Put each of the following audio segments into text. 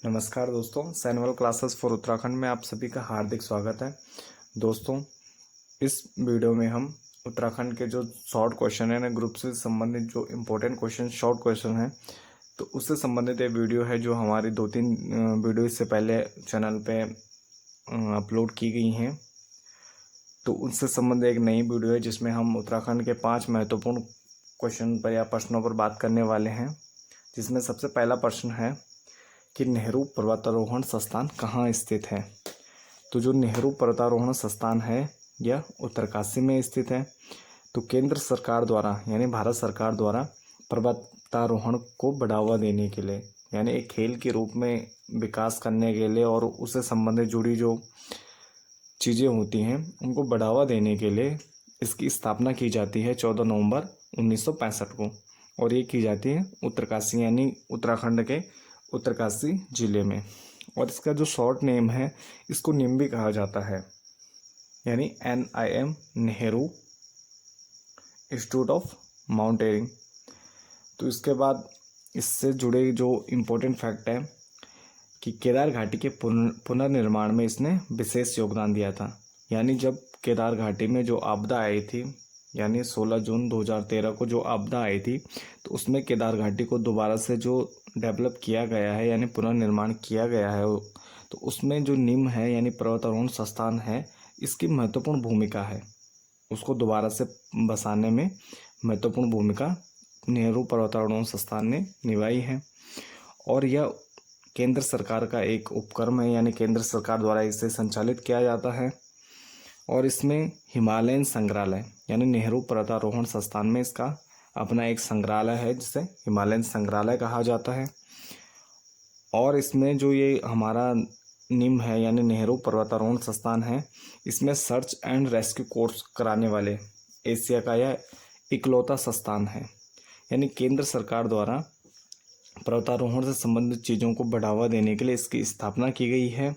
नमस्कार दोस्तों, सैनवल classes for Uttarakhand में आप सभी का हार्दिक स्वागत है। दोस्तों, इस वीडियो में हम उत्तराखंड के जो शॉर्ट क्वेश्चन है ना, ग्रुप से संबंधित जो इम्पोर्टेंट क्वेश्चन शॉर्ट क्वेश्चन है, तो उससे संबंधित एक वीडियो है जो हमारी 2-3 वीडियो इससे पहले चैनल पे अपलोड की गई हैं। तो उनसे संबंधित एक नई वीडियो है जिसमें हम उत्तराखंड के 5 महत्वपूर्ण क्वेश्चन पर या प्रश्नों पर बात करने वाले हैं। जिसमें सबसे पहला प्रश्न है कि नेहरू पर्वतारोहण संस्थान कहाँ स्थित है। तो जो नेहरू पर्वतारोहण संस्थान है यह उत्तरकाशी में स्थित है। तो केंद्र सरकार द्वारा यानी भारत सरकार द्वारा पर्वतारोहण को बढ़ावा देने के लिए यानी एक खेल के रूप में विकास करने के लिए और उससे संबंधित जुड़ी जो चीज़ें होती हैं उनको बढ़ावा देने के लिए इसकी स्थापना की जाती है 14 नवंबर 1965 को, और ये की जाती है उत्तरकाशी यानी उत्तराखंड के उत्तरकाशी जिले में। और इसका जो शॉर्ट नेम है इसको निम्बी कहा जाता है, यानी NIM Nehru institute of mountaineering. तो इसके बाद इससे जुड़े जो इम्पोर्टेंट फैक्ट है कि केदार घाटी के पुनर्निर्माण में इसने विशेष योगदान दिया था। यानी जब केदार घाटी में जो आपदा आई थी, यानी 16 जून 2013 को जो आपदा आई थी, तो उसमें केदार घाटी को दोबारा से जो डेवलप किया गया है यानी पुनर्निर्माण किया गया है, तो उसमें जो निम है यानी पर्वतारोहण संस्थान है, इसकी महत्वपूर्ण भूमिका है। उसको दोबारा से बसाने में महत्वपूर्ण भूमिका नेहरू पर्वतारोहण संस्थान ने निभाई है। और यह केंद्र सरकार का एक उपक्रम है, यानी केंद्र सरकार द्वारा इसे संचालित किया जाता है। और इसमें हिमालयन संग्रहालय यानी नेहरू पर्वतारोहण संस्थान में इसका अपना एक संग्रहालय है जिसे हिमालयन संग्रहालय कहा जाता है। और इसमें जो ये हमारा निम है यानी नेहरू पर्वतारोहण संस्थान है, इसमें सर्च एंड रेस्क्यू कोर्स कराने वाले एशिया का यह इकलौता संस्थान है। यानी केंद्र सरकार द्वारा पर्वतारोहण से संबंधित चीज़ों को बढ़ावा देने के लिए इसकी स्थापना की गई है,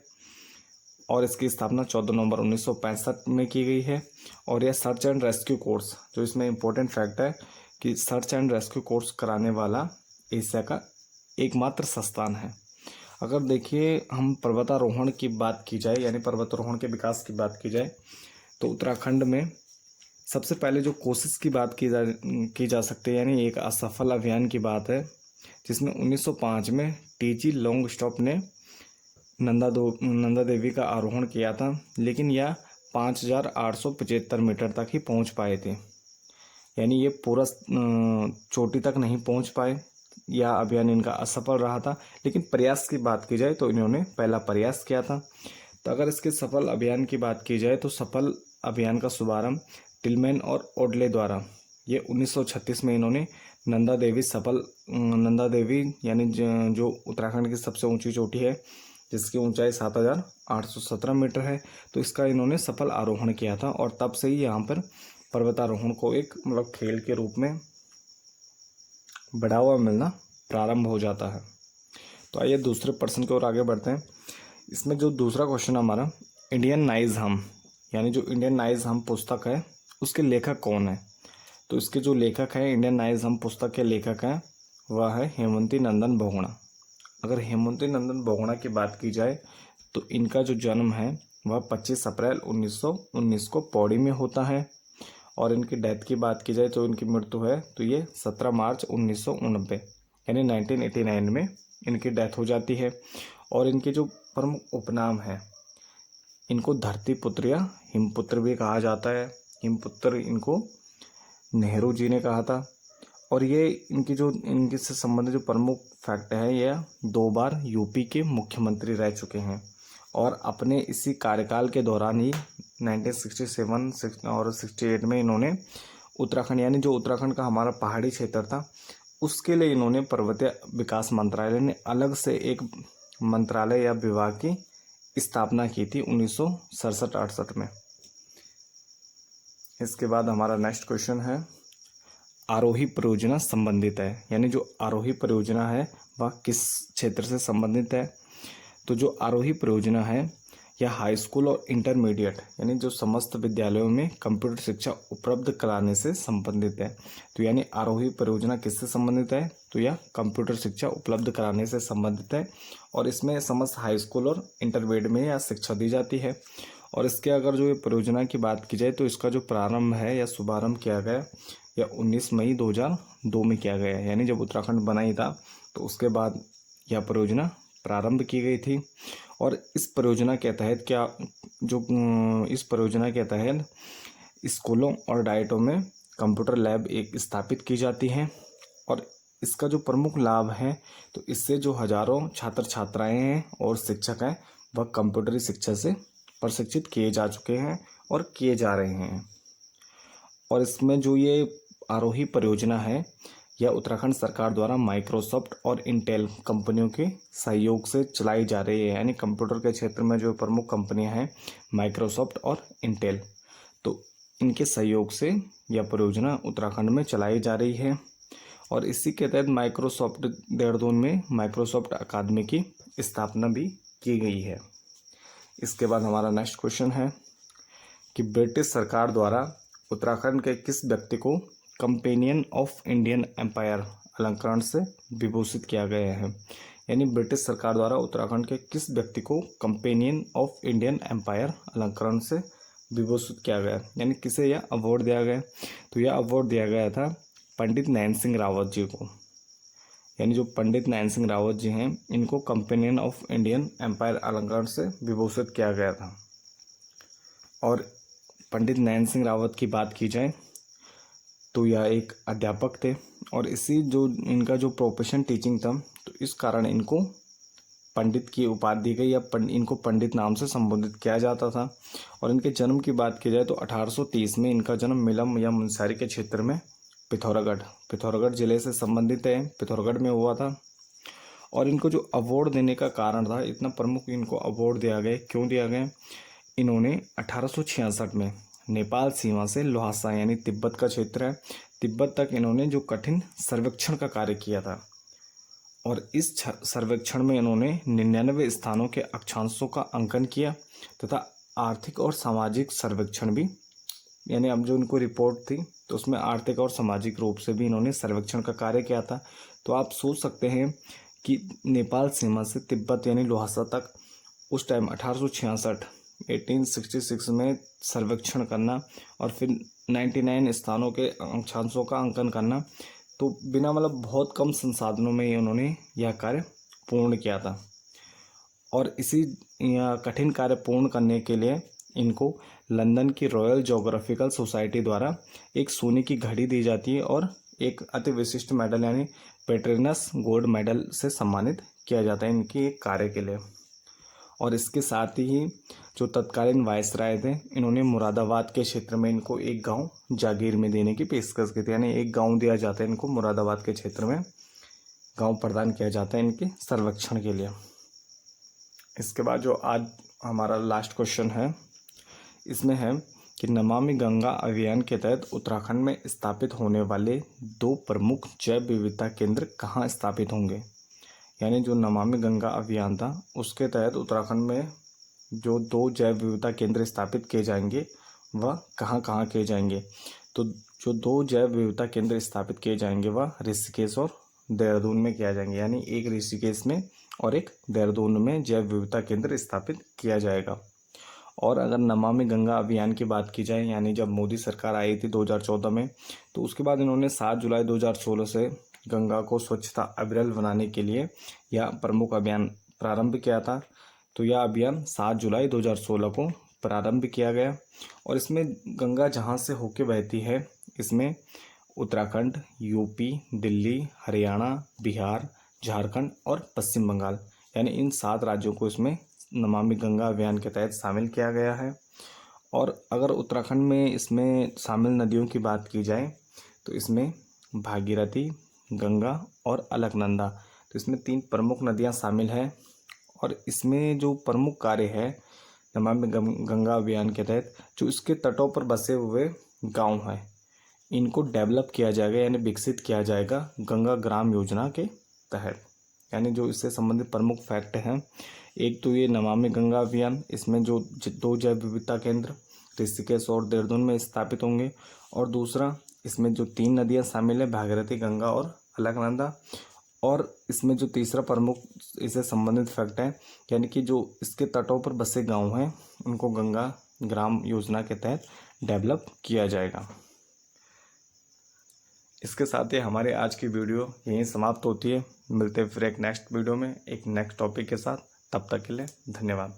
और इसकी स्थापना 14 नवंबर 1965 में की गई है। और यह सर्च एंड रेस्क्यू कोर्स, जो इसमें इम्पोर्टेंट फैक्ट है कि सर्च एंड रेस्क्यू कोर्स कराने वाला एशिया का एकमात्र संस्थान है। अगर देखिए हम पर्वतारोहण की बात की जाए यानी पर्वतारोहण के विकास की बात की जाए, तो उत्तराखंड में सबसे पहले जो कोशिश की बात की जा सकती है, यानी एक असफल अभियान की बात है, जिसमें 1905 में TG लॉन्गस्टॉप ने नंदा देवी का आरोहण किया था, लेकिन यह 5875 मीटर तक ही पहुंच पाए थे। यानी ये पूरा चोटी तक नहीं पहुंच पाए, यह अभियान इनका असफल रहा था। लेकिन प्रयास की बात की जाए तो इन्होंने पहला प्रयास किया था। तो अगर इसके सफल अभियान की बात की जाए तो सफल अभियान का शुभारंभ टिलमैन और ओडले द्वारा ये 1936 में इन्होंने नंदा देवी यानी जो उत्तराखंड की सबसे ऊंची चोटी है, जिसकी ऊंचाई 7817 मीटर है, तो इसका इन्होंने सफल आरोहण किया था। और तब से ही यहाँ पर पर्वतारोहण को एक खेल के रूप में बढ़ावा मिलना प्रारंभ हो जाता है। तो आइए दूसरे प्रश्न की ओर आगे बढ़ते हैं। इसमें जो दूसरा क्वेश्चन हमारा, इंडियन नाइज हम यानी जो इंडियन नाइज हम पुस्तक है उसके लेखक कौन है। तो इसके जो लेखक हैं, इंडियन नाइज हम पुस्तक के लेखक हैं, वह है हेमवती नंदन बहुगुणा। अगर हेमवती नंदन बहुगुणा की बात की जाए तो इनका जो जन्म है वह 25 अप्रैल 1919 को पौड़ी में होता है। और इनकी डेथ की बात की जाए तो इनकी मृत्यु है तो ये 17 मार्च 1989 यानी 1989 में इनकी डेथ हो जाती है। और इनके जो प्रमुख उपनाम है, इनको धरती पुत्र या हिमपुत्र भी कहा जाता है। हिमपुत्र इनको नेहरू जी ने कहा था। और ये इनके से संबंधित जो प्रमुख फैक्ट है, यह 2 बार यूपी के मुख्यमंत्री रह चुके हैं। और अपने इसी कार्यकाल के दौरान ही 1967 और 68 में इन्होंने उत्तराखंड यानी जो उत्तराखंड का हमारा पहाड़ी क्षेत्र था उसके लिए इन्होंने पर्वतीय विकास मंत्रालय ने अलग से एक मंत्रालय या विभाग की स्थापना की थी 1967-68 में। इसके बाद हमारा नेक्स्ट क्वेश्चन है, आरोही परियोजना संबंधित है, यानी जो आरोही परियोजना है वह किस क्षेत्र से संबंधित है। तो जो आरोही परियोजना है या हाई स्कूल और इंटरमीडिएट यानी जो समस्त विद्यालयों में कंप्यूटर शिक्षा उपलब्ध कराने से संबंधित है। तो यानी आरोही परियोजना किससे संबंधित है? तो यह कंप्यूटर शिक्षा उपलब्ध कराने से संबंधित है और इसमें समस्त हाई स्कूल और इंटरमीडिएट में यह शिक्षा दी जाती है। और इसके अगर जो ये परियोजना की बात की जाए तो इसका जो प्रारंभ है या शुभारंभ किया गया या 19 मई 2002 में किया गया, यानी जब उत्तराखंड बना ही था तो उसके बाद यह परियोजना प्रारंभ की गई थी। और इस परियोजना के तहत इस परियोजना के तहत स्कूलों और डाइटों में कंप्यूटर लैब एक स्थापित की जाती है। और इसका जो प्रमुख लाभ है तो इससे जो हजारों छात्र छात्राएं हैं और शिक्षक हैं वह कंप्यूटरी शिक्षा से प्रशिक्षित किए जा चुके हैं और किए जा रहे हैं। और इसमें जो ये आरोही परियोजना है यह उत्तराखंड सरकार द्वारा माइक्रोसॉफ्ट और इंटेल कंपनियों के सहयोग से चलाई जा रही है। यानी कंप्यूटर के क्षेत्र में जो प्रमुख कंपनियां हैं माइक्रोसॉफ्ट और इंटेल, तो इनके सहयोग से यह परियोजना उत्तराखंड में चलाई जा रही है। और इसी के तहत माइक्रोसॉफ्ट देहरादून में माइक्रोसॉफ्ट अकादमी की स्थापना भी की गई है। इसके बाद हमारा नेक्स्ट क्वेश्चन है कि ब्रिटिश सरकार द्वारा उत्तराखंड के किस व्यक्ति को कंपेनियन ऑफ इंडियन एम्पायर अलंकरण से विभूषित किया गया है? यानी ब्रिटिश सरकार द्वारा उत्तराखंड के किस व्यक्ति को कंपेनियन ऑफ इंडियन एम्पायर अलंकरण से विभूषित किया गया, यानी किसे यह अवार्ड दिया गया? तो यह अवार्ड दिया गया था पंडित नैन सिंह रावत जी को। यानी जो पंडित नैन सिंह रावत जी हैं इनको कंपेनियन ऑफ इंडियन एम्पायर अलंकरण से विभूषित किया गया था। और पंडित नैन सिंह रावत की बात की जाए तो यह एक अध्यापक थे और इनका जो प्रोफेशन टीचिंग था तो इस कारण इनको पंडित की उपाधि दी गई या इनको पंडित नाम से संबोधित किया जाता था। और इनके जन्म की बात की जाए तो 1830 में इनका जन्म मिलम या मुनस्यारी के क्षेत्र में पिथौरागढ़ जिले से संबंधित है, पिथौरागढ़ में हुआ था। और इनको जो अवार्ड देने का कारण था, इतना प्रमुख इनको अवार्ड दिया गया, क्यों दिया गया? इन्होंने 1866 में नेपाल सीमा से ल्हासा यानी तिब्बत का क्षेत्र है, तिब्बत तक इन्होंने जो कठिन सर्वेक्षण का कार्य किया था। और इस सर्वेक्षण में इन्होंने 99 स्थानों के अक्षांशों का अंकन किया तथा आर्थिक और सामाजिक सर्वेक्षण भी, यानी अब जो इनको रिपोर्ट थी तो उसमें आर्थिक और सामाजिक रूप से भी इन्होंने सर्वेक्षण का कार्य किया था। तो आप सोच सकते हैं कि नेपाल सीमा से तिब्बत यानी ल्हासा तक उस टाइम 1866 में सर्वेक्षण करना और फिर 99 स्थानों के अक्षांशों का अंकन करना, तो बिना बहुत कम संसाधनों में उन्होंने यह कार्य पूर्ण किया था। और इसी कठिन कार्य पूर्ण करने के लिए इनको लंदन की रॉयल ज्योग्राफिकल सोसाइटी द्वारा एक सोने की घड़ी दी जाती है और एक अति विशिष्ट मेडल यानी पेट्रिनस गोल्ड मेडल से सम्मानित किया जाता है इनके कार्य के लिए। और इसके साथ ही जो तत्कालीन वायसराय थे इन्होंने मुरादाबाद के क्षेत्र में इनको एक गांव जागीर में देने की पेशकश की थी, यानी एक गांव दिया जाता है इनको, मुरादाबाद के क्षेत्र में गांव प्रदान किया जाता है इनके सर्वेक्षण के लिए। इसके बाद जो आज हमारा लास्ट क्वेश्चन है इसमें है कि नमामि गंगा अभियान के तहत उत्तराखंड में स्थापित होने वाले 2 प्रमुख जैव विविधता केंद्र कहाँ स्थापित होंगे? यानी जो नमामि गंगा अभियान था उसके तहत उत्तराखंड में जो 2 जैव विविधता केंद्र स्थापित किए जाएंगे वह कहाँ किए जाएंगे? तो जो 2 जैव विविधता केंद्र स्थापित किए जाएंगे वह ऋषिकेश और देहरादून में किया जाएंगे, यानी एक ऋषिकेश में और एक देहरादून में जैव विविधता केंद्र स्थापित किया जाएगा। और अगर नमामि गंगा अभियान की बात की जाए, यानी जब मोदी सरकार आई थी 2014 में, तो उसके बाद इन्होंने 7 जुलाई 2016 से गंगा को स्वच्छता अविरल बनाने के लिए यह प्रमुख अभियान प्रारंभ किया था। तो यह अभियान 7 जुलाई 2016 को प्रारंभ किया गया। और इसमें गंगा जहाँ से होके बहती है इसमें उत्तराखंड, यूपी, दिल्ली, हरियाणा, बिहार, झारखंड और पश्चिम बंगाल यानी इन 7 राज्यों को इसमें नमामि गंगा अभियान के तहत शामिल किया गया है। और अगर उत्तराखंड में इसमें शामिल नदियों की बात की जाए तो इसमें भागीरथी, गंगा और अलकनंदा, तो इसमें 3 प्रमुख नदियां शामिल हैं। और इसमें जो प्रमुख कार्य है नमामि गंगा अभियान के तहत जो इसके तटों पर बसे हुए गांव हैं इनको डेवलप किया जाएगा यानी विकसित किया जाएगा गंगा ग्राम योजना के तहत। यानी जो इससे संबंधित प्रमुख फैक्ट हैं, एक तो ये नमामि गंगा अभियान, इसमें जो 2 जैव विविधता केंद्र ऋषिकेश और देहरादून में स्थापित होंगे, और दूसरा इसमें जो 3 नदियां शामिल है, भागीरथी, गंगा और अलकनंदा। और इसमें जो तीसरा प्रमुख इससे संबंधित फैक्ट है, यानी कि जो इसके तटों पर बसे गांव हैं उनको गंगा ग्राम योजना के तहत डेवलप किया जाएगा। इसके साथ ही हमारे आज की वीडियो यहीं समाप्त होती है। मिलते हैं फिर एक नेक्स्ट वीडियो में एक नेक्स्ट टॉपिक के साथ। तब तक के लिए धन्यवाद।